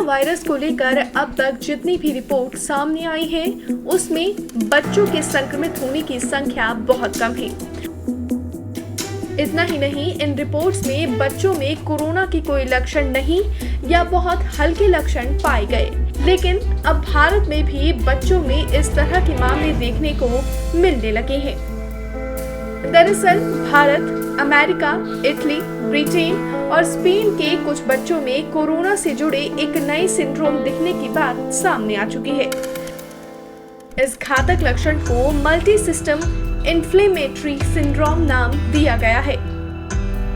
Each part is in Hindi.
वायरस को लेकर अब तक जितनी भी रिपोर्ट सामने आई है उसमें बच्चों के संक्रमित होने की संख्या बहुत कम है। इतना ही नहीं, इन रिपोर्ट्स में बच्चों में कोरोना की कोई लक्षण नहीं या बहुत हल्के लक्षण पाए गए। लेकिन अब भारत में भी बच्चों में इस तरह के मामले देखने को मिलने लगे हैं। दरअसल भारत, अमेरिका, इटली, ब्रिटेन और स्पेन के कुछ बच्चों में कोरोना से जुड़े एक नए सिंड्रोम दिखने की बात सामने आ चुकी है। इस घातक लक्षण को मल्टी सिस्टम इन्फ्लेमेटरी सिंड्रोम नाम दिया गया है।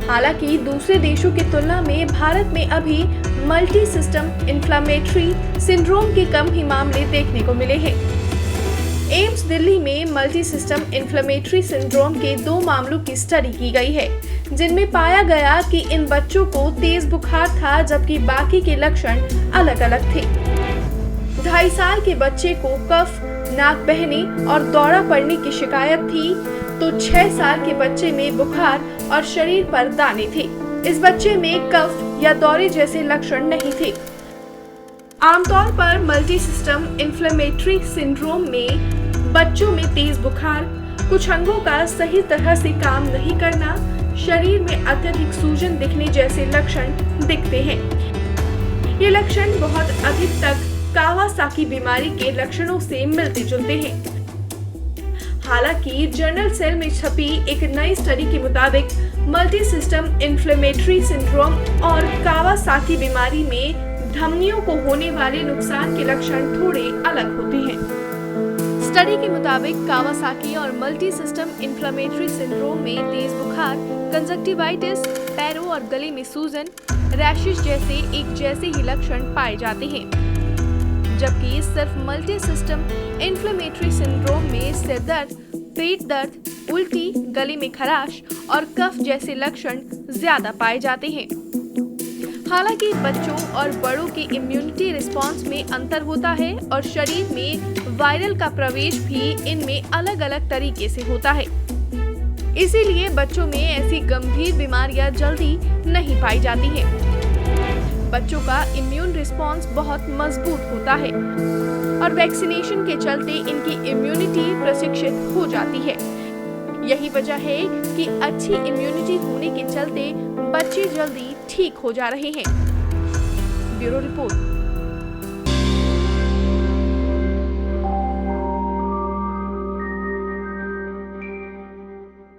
हालांकि दूसरे देशों की तुलना में भारत में अभी मल्टी सिस्टम इन्फ्लेमेटरी सिंड्रोम के कम ही मामले देखने को मिले हैं। एम्स दिल्ली में मल्टी सिस्टम इन्फ्लेमेटरी सिंड्रोम के 2 मामलों की स्टडी की गई है, जिनमें पाया गया कि इन बच्चों को तेज बुखार था जबकि बाकी के लक्षण अलग अलग थे। 2.5 साल के बच्चे को कफ, नाक बहने और दौरा पड़ने की शिकायत थी, तो 6 साल के बच्चे में बुखार और शरीर पर दाने थे। इस बच्चे में कफ या दौरे जैसे लक्षण नहीं थे। आमतौर पर मल्टी सिस्टम इन्फ्लेमेटरी सिंड्रोम में बच्चों में तेज बुखार, कुछ अंगों का सही तरह से काम नहीं करना, शरीर में अत्यधिक सूजन दिखने जैसे लक्षण दिखते हैं। ये लक्षण बहुत अधिक तक कावासाकी बीमारी के लक्षणों से मिलते जुलते हैं। हालांकि जर्नल सेल में छपी एक नई स्टडी के मुताबिक मल्टी सिस्टम इन्फ्लेमेटरी सिंड्रोम और कावासाकी बीमारी में धमनियों को होने वाले नुकसान के लक्षण थोड़े अलग होते हैं। स्टडी के मुताबिक कावासाकी और मल्टी सिस्टम इन्फ्लेमेटरी सिंड्रोम में तेज बुखार, कंजक्टिवाइटिस, पैरों और गले में सूजन, रैशेस जैसे एक जैसे ही लक्षण पाए जाते हैं, जबकि सिर्फ मल्टी सिस्टम इन्फ्लेमेटरी सिंड्रोम में सिर दर्द, पेट दर्द, उल्टी, गले में खराश और कफ जैसे लक्षण ज्यादा पाए जाते हैं। हालांकि बच्चों और बड़ों के इम्यूनिटी रिस्पांस में अंतर होता है और शरीर में वायरल का प्रवेश भी इनमें अलग अलग तरीके से होता है। इसीलिए बच्चों में ऐसी गंभीर बीमारियां जल्दी नहीं पाई जाती हैं। बच्चों का इम्यून रिस्पांस बहुत मजबूत होता है और वैक्सीनेशन के चलते इनकी इम्यूनिटी प्रशिक्षित हो जाती है। यही वजह है कि अच्छी इम्यूनिटी होने के चलते बच्चे जल्दी ठीक हो जा रहे हैं। Bureau report.